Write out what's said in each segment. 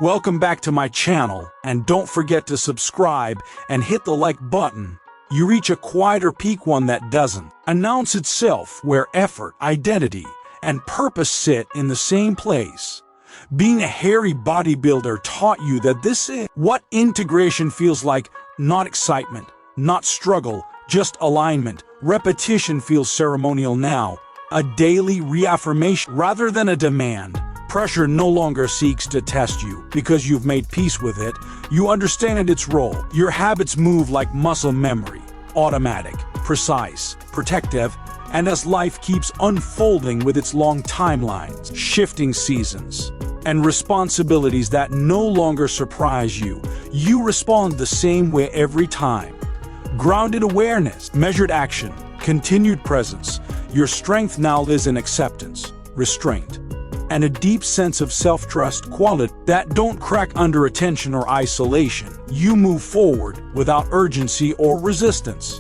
Welcome back to my channel, and don't forget to subscribe and hit the like button. You reach a quieter peak, one that doesn't announce itself, where effort, identity, and purpose sit in the same place. Being a hairy bodybuilder taught you that this is what integration feels like, not excitement, not struggle, just alignment. Repetition feels ceremonial now, a daily reaffirmation rather than a demand. Pressure no longer seeks to test you because you've made peace with it. You understand its role. Your habits move like muscle memory, automatic, precise, protective, and as life keeps unfolding with its long timelines, shifting seasons, and responsibilities that no longer surprise you, you respond the same way every time. Grounded awareness, measured action, continued presence. Your strength now lives in acceptance, restraint, and a deep sense of self-trust, quality that don't crack under attention or isolation. You move forward without urgency or resistance,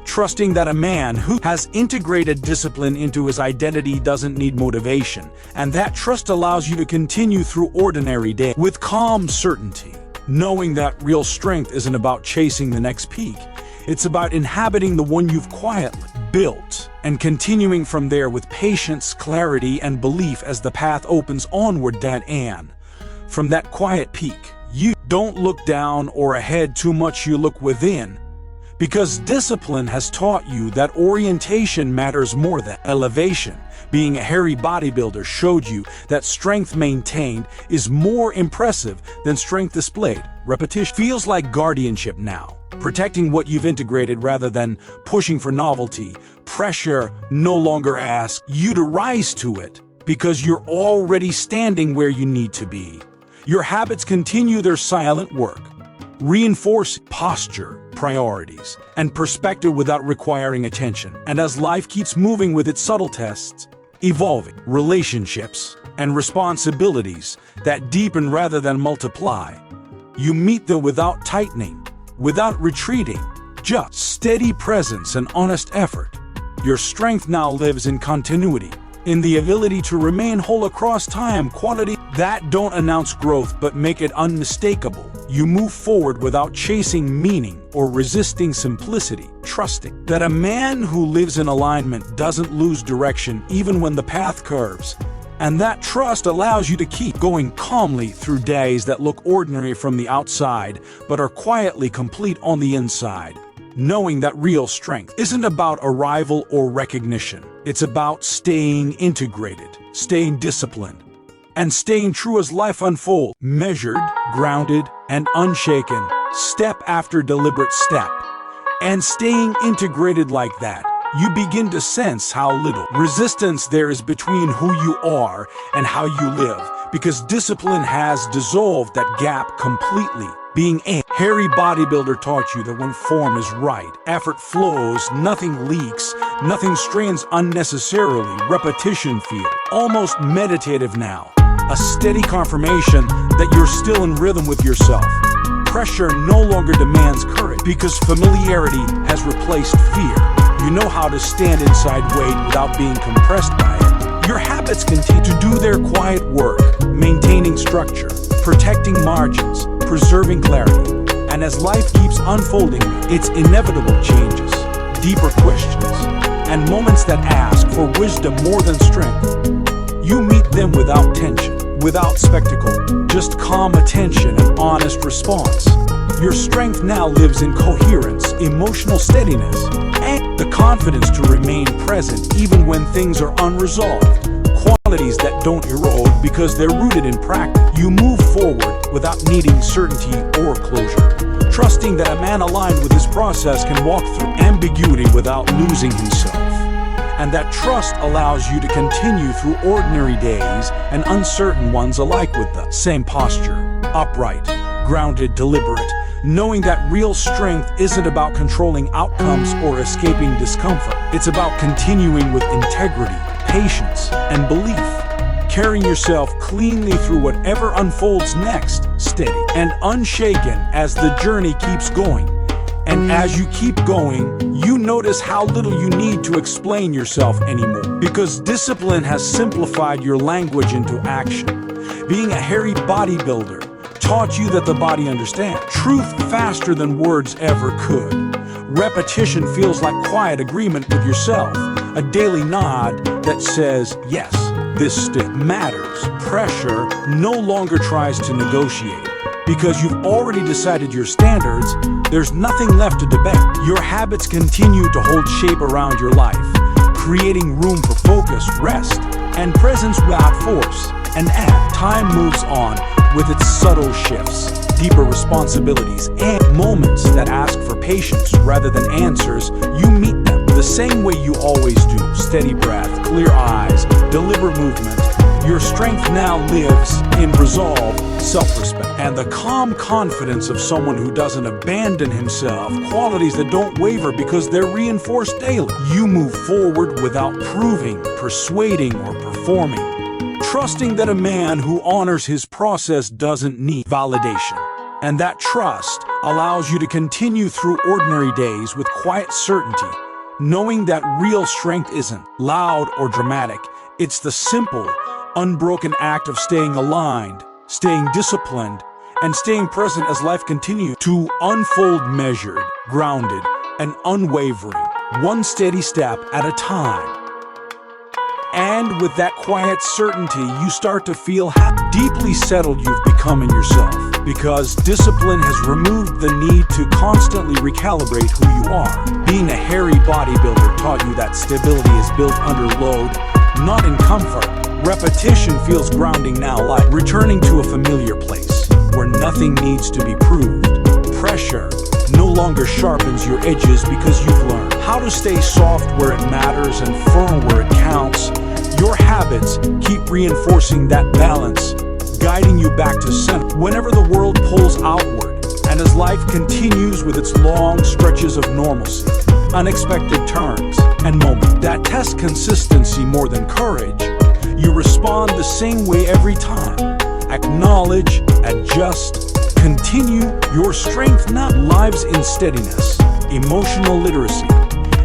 trusting that a man who has integrated discipline into his identity doesn't need motivation, and that trust allows you to continue through ordinary days with calm certainty, knowing that real strength isn't about chasing the next peak. It's about inhabiting the one you've quietly built and continuing from there with patience, clarity, and belief as the path opens onward. From that quiet peak, you don't look down or ahead too much, you look within, because discipline has taught you that orientation matters more than elevation. Being a hairy bodybuilder showed you that strength maintained is more impressive than strength displayed. Repetition feels like guardianship now, protecting what you've integrated rather than pushing for novelty. Pressure no longer asks you to rise to it because you're already standing where you need to be. Your habits continue their silent work, reinforce posture, priorities, and perspective without requiring attention. And as life keeps moving with its subtle tests, evolving relationships and responsibilities that deepen rather than multiply, you meet them without tightening, without retreating, just steady presence and honest effort. Your strength now lives in continuity, in the ability to remain whole across time, quality that don't announce growth but make it unmistakable. You move forward without chasing meaning or resisting simplicity, trusting that a man who lives in alignment doesn't lose direction even when the path curves. And that trust allows you to keep going calmly through days that look ordinary from the outside but are quietly complete on the inside, knowing that real strength isn't about arrival or recognition. It's about staying integrated, staying disciplined, and staying true as life unfolds, measured, grounded, and unshaken, step after deliberate step. And staying integrated like that, you begin to sense how little resistance there is between who you are and how you live, because discipline has dissolved that gap completely. Being a hairy bodybuilder taught you that when form is right, effort flows, nothing leaks, nothing strains unnecessarily. Repetition feels almost meditative now, a steady confirmation that you're still in rhythm with yourself. Pressure no longer demands courage because familiarity has replaced fear. You know how to stand inside weight without being compressed by it. Your habits continue to do their quiet work, maintaining structure, protecting margins, preserving clarity. And as life keeps unfolding, its inevitable changes, deeper questions, and moments that ask for wisdom more than strength. You meet them without tension, without spectacle, just calm attention and honest response. Your strength now lives in coherence, emotional steadiness, and the confidence to remain present even when things are unresolved. Qualities that don't erode because they're rooted in practice. You move forward without needing certainty or closure, trusting that a man aligned with his process can walk through ambiguity without losing himself. And that trust allows you to continue through ordinary days and uncertain ones alike with the same posture, upright, grounded, deliberate, knowing that real strength isn't about controlling outcomes or escaping discomfort. It's about continuing with integrity, patience, and belief, carrying yourself cleanly through whatever unfolds next, steady and unshaken as the journey keeps going. And as you keep going, you notice how little you need to explain yourself anymore, because discipline has simplified your language into action. Being a hairy bodybuilder taught you that the body understands truth faster than words ever could. Repetition feels like quiet agreement with yourself, a daily nod that says, yes, this still matters. Pressure no longer tries to negotiate. Because you've already decided your standards, there's nothing left to debate. Your habits continue to hold shape around your life, creating room for focus, rest, and presence without force. And as time moves on with its subtle shifts, deeper responsibilities, and moments that ask for patience rather than answers, you meet them the same way you always do. Steady breath, clear eyes, deliberate movement. Your strength now lives in resolve, self-respect, and the calm confidence of someone who doesn't abandon himself, qualities that don't waver because they're reinforced daily. You move forward without proving, persuading, or performing, trusting that a man who honors his process doesn't need validation. And that trust allows you to continue through ordinary days with quiet certainty, knowing that real strength isn't loud or dramatic. It's the simple, unbroken act of staying aligned, staying disciplined, and staying present as life continues to unfold, measured, grounded, and unwavering, one steady step at a time. And with that quiet certainty, you start to feel how deeply settled you've become in yourself, because discipline has removed the need to constantly recalibrate who you are. Being a hairy bodybuilder taught you that stability is built under load, not in comfort. Repetition feels grounding now, like returning to a familiar place where nothing needs to be proved. Pressure no longer sharpens your edges because you've learned how to stay soft where it matters and firm where it counts. Your habits keep reinforcing that balance, guiding you back to center whenever the world pulls outward. And as life continues with its long stretches of normalcy, unexpected turns, and moments that test consistency more than courage, you respond the same way every time. Acknowledge, adjust, continue. Your strength now lives in steadiness, emotional literacy,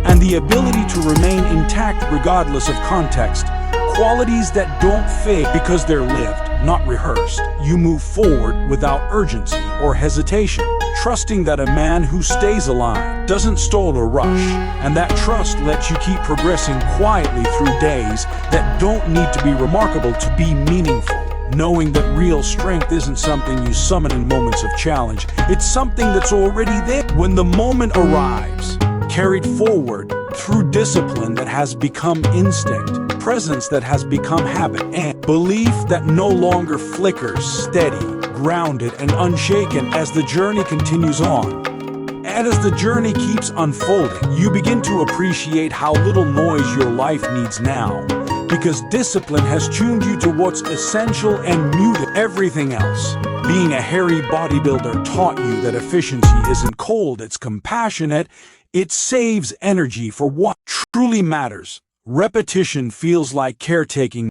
and the ability to remain intact regardless of context. Qualities that don't fade because they're lived, not rehearsed. You move forward without urgency or hesitation, trusting that a man who stays aligned doesn't stall or rush, and that trust lets you keep progressing quietly through days that don't need to be remarkable to be meaningful. Knowing that real strength isn't something you summon in moments of challenge, it's something that's already there when the moment arrives, carried forward through discipline that has become instinct, presence that has become habit, and belief that no longer flickers, steady, grounded, and unshaken as the journey continues on. And as the journey keeps unfolding, you begin to appreciate how little noise your life needs now, because discipline has tuned you to what's essential and muted everything else. Being a hairy bodybuilder taught you that efficiency isn't cold, it's compassionate. It saves energy for what truly matters. Repetition feels like caretaking